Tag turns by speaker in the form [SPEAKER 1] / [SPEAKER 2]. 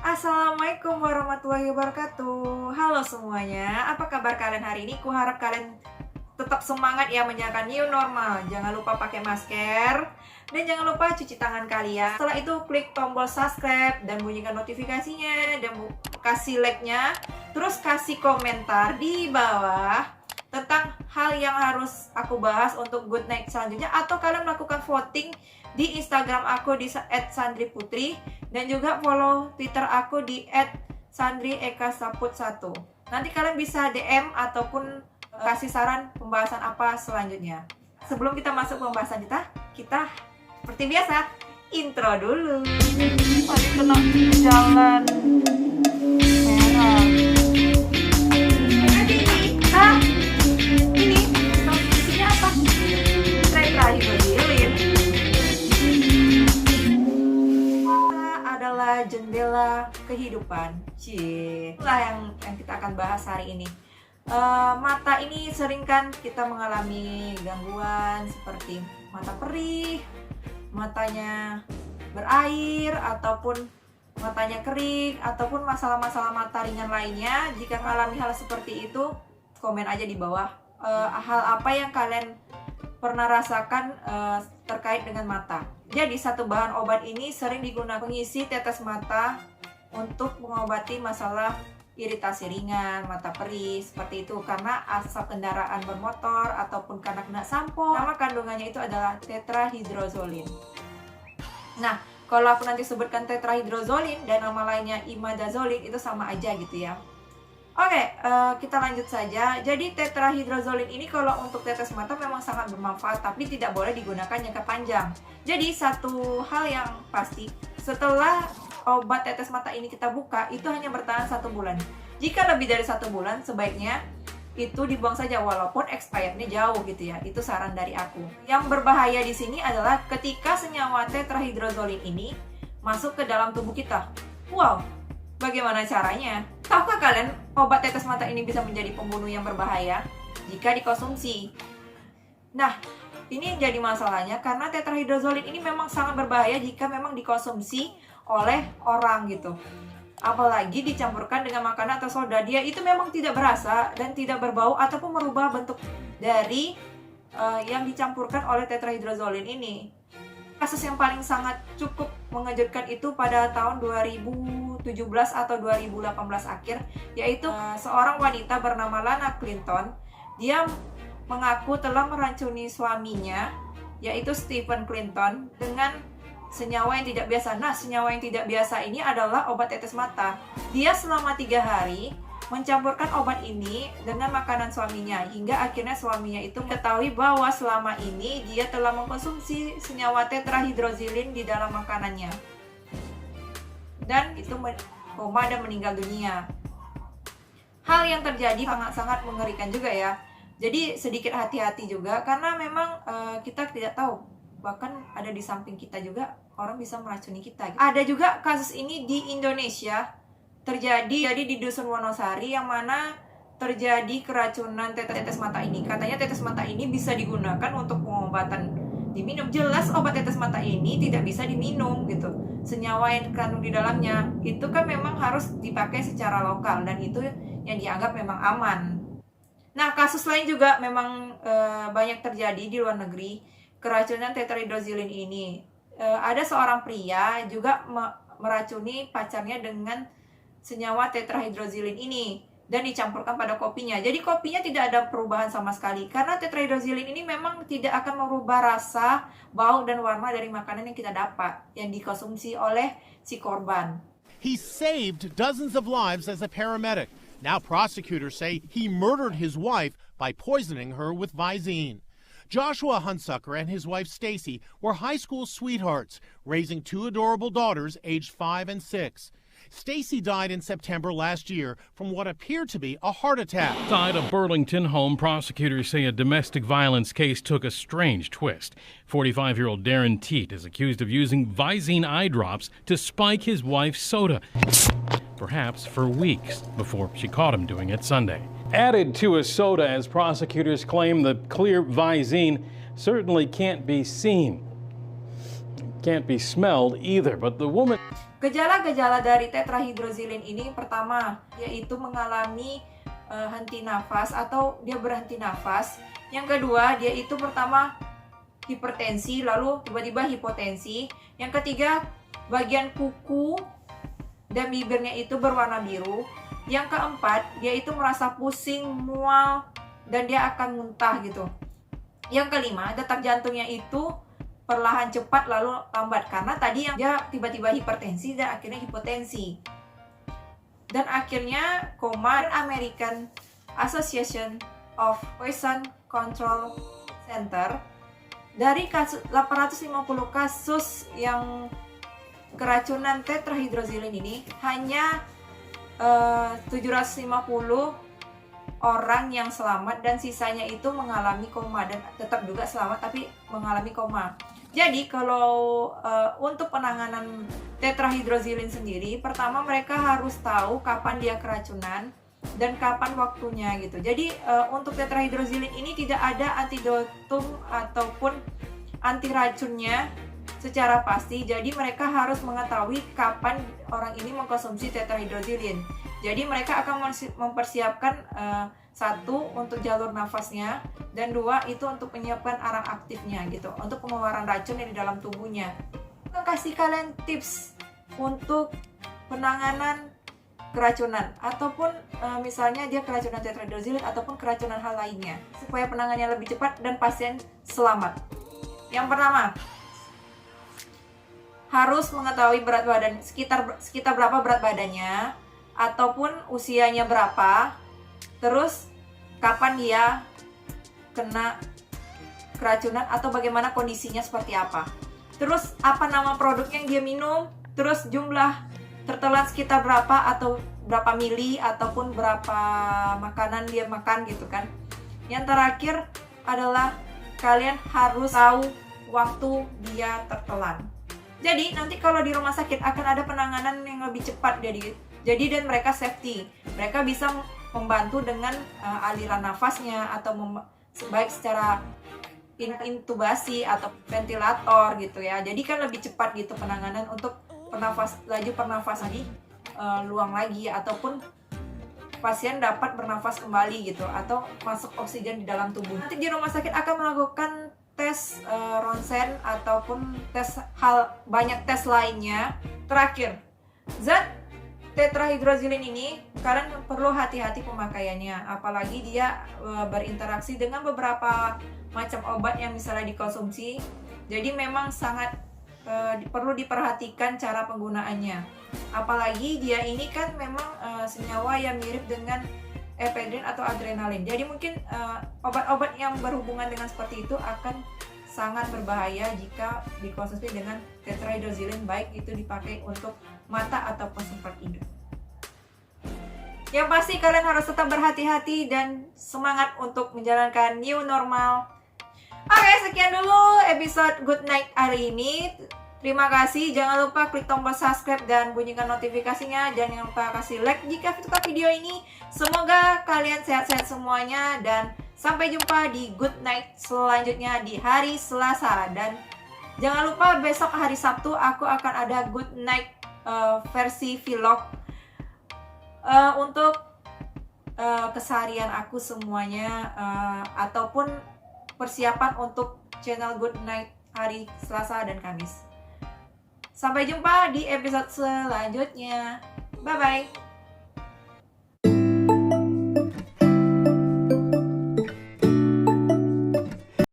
[SPEAKER 1] Assalamualaikum warahmatullahi wabarakatuh. Halo semuanya, apa kabar kalian hari ini? Kuharap kalian tetap semangat ya menjalankan new normal. Jangan lupa pakai masker dan jangan lupa cuci tangan kalian. Setelah itu klik tombol subscribe dan bunyikan notifikasinya dan kasih like-nya. Terus kasih komentar di bawah tentang hal yang harus aku bahas untuk good night selanjutnya, atau kalian melakukan voting di Instagram aku di @sandriputri dan juga follow Twitter aku di @sandriekasaput1. Nanti kalian bisa DM ataupun kasih saran pembahasan apa selanjutnya. Sebelum kita masuk ke pembahasan kita seperti biasa intro dulu. Tadi kena jalan merah. Ini isinya apa? Tetrahydrozoline adalah jendela kehidupan. Itulah yang kita akan bahas hari ini. Mata ini sering kan kita mengalami gangguan seperti mata perih, matanya berair, ataupun matanya kering, ataupun masalah-masalah mata ringan lainnya. Jika mengalami hal seperti itu, komen aja di bawah hal apa yang kalian pernah rasakan terkait dengan mata. Jadi satu bahan obat ini sering digunakan pengisi tetes mata untuk mengobati masalah iritasi ringan, mata perih, seperti itu, karena asap kendaraan bermotor ataupun karena kena sampo. Nama kandungannya itu adalah tetrahydrozoline. Nah, kalau aku nanti sebutkan tetrahydrozoline dan nama lainnya imidazolin, itu sama aja gitu ya. Oke, kita lanjut saja. Jadi tetrahydrozoline ini kalau untuk tetes mata memang sangat bermanfaat, tapi tidak boleh digunakan jangka panjang. Jadi satu hal yang pasti, setelah obat tetes mata ini kita buka, itu hanya bertahan 1 bulan. Jika lebih dari 1 bulan, sebaiknya itu dibuang saja walaupun expirednya jauh gitu ya. Itu saran dari aku. Yang berbahaya di sini adalah ketika senyawa tetrahydrozoline ini masuk ke dalam tubuh kita. Wow, bagaimana caranya? Tahukah kalian obat tetes mata ini bisa menjadi pembunuh yang berbahaya jika dikonsumsi? Nah, ini yang jadi masalahnya karena tetrahydrozoline ini memang sangat berbahaya jika memang dikonsumsi oleh orang gitu. Apalagi dicampurkan dengan makanan atau soda. Dia itu memang tidak berasa dan tidak berbau ataupun merubah bentuk dari yang dicampurkan oleh tetrahydrozoline ini. Kasus yang paling sangat cukup mengejutkan itu pada tahun 2017 atau 2018 akhir, yaitu seorang wanita bernama Lana Clinton. Dia mengaku telah meracuni suaminya, yaitu Stephen Clinton, dengan senyawa yang tidak biasa. Nah, senyawa yang tidak biasa ini adalah obat tetes mata. Dia selama 3 hari mencampurkan obat ini dengan makanan suaminya, hingga akhirnya suaminya itu mengetahui bahwa selama ini dia telah mengkonsumsi senyawa tetrahydrozoline di dalam makanannya, dan itu koma dan meninggal dunia. Hal yang terjadi sangat-sangat mengerikan juga ya. Jadi sedikit hati-hati juga, karena memang kita tidak tahu, bahkan ada di samping kita juga orang bisa meracuni kita. Ada juga kasus ini di Indonesia terjadi di Dusun Wonosari, yang mana terjadi keracunan tetes mata ini. Katanya tetes mata ini bisa digunakan untuk pengobatan diminum. Jelas obat tetes mata ini tidak bisa diminum gitu. Senyawa yang terkandung di dalamnya itu kan memang harus dipakai secara lokal, dan itu yang dianggap memang aman. Nah, kasus lain juga memang banyak terjadi di luar negeri, keracunan tetrahydrozoline ini. Ada seorang pria juga meracuni pacarnya dengan senyawa tetrahydrozoline ini dan dicampurkan pada kopinya. Jadi kopinya tidak ada perubahan sama sekali, karena tetrahydrozoline ini memang tidak akan merubah rasa, bau, dan warna dari makanan yang kita dapat, yang dikonsumsi oleh si korban.
[SPEAKER 2] He saved dozens of lives as a paramedic. Now prosecutors say he murdered his wife by poisoning her with Visine. Joshua Hunsucker and his wife Stacy were high school sweethearts, raising 2 adorable daughters aged 5 and 6. Stacy died in September last year from what appeared to be a heart attack.
[SPEAKER 3] Inside a Burlington home, prosecutors say a domestic violence case took a strange twist. 45-year-old Darren Teat is accused of using Visine eye drops to spike his wife's soda, perhaps for weeks before she caught him doing it Sunday. Added to a soda, as prosecutors claim the clear Visine certainly can't be seen. can't be smelled either, but the woman...
[SPEAKER 1] Gejala-gejala dari tetrahydroziline ini pertama yaitu mengalami henti nafas atau dia berhenti nafas. Yang kedua, dia itu pertama hipertensi, lalu tiba-tiba hipotensi. Yang ketiga, bagian kuku dan bibirnya itu berwarna biru. Yang keempat, dia itu merasa pusing, mual, dan dia akan muntah gitu. Yang kelima, detak jantungnya itu perlahan cepat lalu lambat karena tadi yang dia tiba-tiba hipertensi dan akhirnya hipotensi. Dan akhirnya koma. American Association of Poison Control Center, dari 850 kasus yang keracunan tetrahydroziline ini, hanya 750 orang yang selamat dan sisanya itu mengalami koma dan tetap juga selamat tapi mengalami koma. Jadi kalau untuk penanganan tetrahydroziline sendiri, pertama mereka harus tahu kapan dia keracunan dan kapan waktunya gitu. Jadi untuk tetrahydroziline ini tidak ada antidotum ataupun anti racunnya secara pasti. Jadi mereka harus mengetahui kapan orang ini mengkonsumsi tetrahydroziline. Jadi mereka akan mempersiapkan satu untuk jalur nafasnya dan dua itu untuk menyiapkan arang aktifnya gitu untuk pengeluaran racun yang di dalam tubuhnya. Aku kasih kalian tips untuk penanganan keracunan ataupun misalnya dia keracunan tetrahydroziline ataupun keracunan hal lainnya supaya penanganannya lebih cepat dan pasien selamat. Yang pertama, harus mengetahui berat badan, sekitar berapa berat badannya ataupun usianya berapa, terus kapan dia kena keracunan atau bagaimana kondisinya seperti apa, terus apa nama produk yang dia minum, terus jumlah tertelan sekitar berapa atau berapa mili ataupun berapa makanan dia makan gitu kan. Yang terakhir adalah kalian harus tahu waktu dia tertelan. Jadi nanti kalau di rumah sakit akan ada penanganan yang lebih cepat jadi dan mereka safety. Mereka bisa membantu dengan aliran nafasnya atau baik secara intubasi atau ventilator gitu ya. Jadi kan lebih cepat gitu penanganan untuk laju pernafasan di luang lagi ataupun pasien dapat bernafas kembali gitu atau masuk oksigen di dalam tubuh. Nanti di rumah sakit akan melakukan tes ronsen ataupun banyak tes lainnya. Terakhir, zat tetrahydroziline ini kalian perlu hati-hati pemakaiannya, apalagi dia berinteraksi dengan beberapa macam obat yang misalnya dikonsumsi. Jadi memang sangat perlu diperhatikan cara penggunaannya. Apalagi dia ini kan memang senyawa yang mirip dengan ephedrine atau adrenalin. Jadi mungkin obat-obat yang berhubungan dengan seperti itu akan sangat berbahaya jika dikonsumsi dengan tetrahydroziline, baik itu dipakai untuk mata ataupun sempat hidung. Yang pasti kalian harus tetap berhati-hati dan semangat untuk menjalankan new normal. Oke, sekian dulu episode Good Night hari ini. Terima kasih, jangan lupa klik tombol subscribe dan bunyikan notifikasinya. Jangan lupa kasih like jika suka video ini. Semoga kalian sehat-sehat semuanya dan sampai jumpa di Good Night selanjutnya di hari Selasa. Dan jangan lupa besok hari Sabtu aku akan ada Good Night versi vlog untuk keseharian aku semuanya ataupun persiapan untuk channel Good Night hari Selasa dan Kamis. Sampai jumpa di episode selanjutnya. Bye-bye.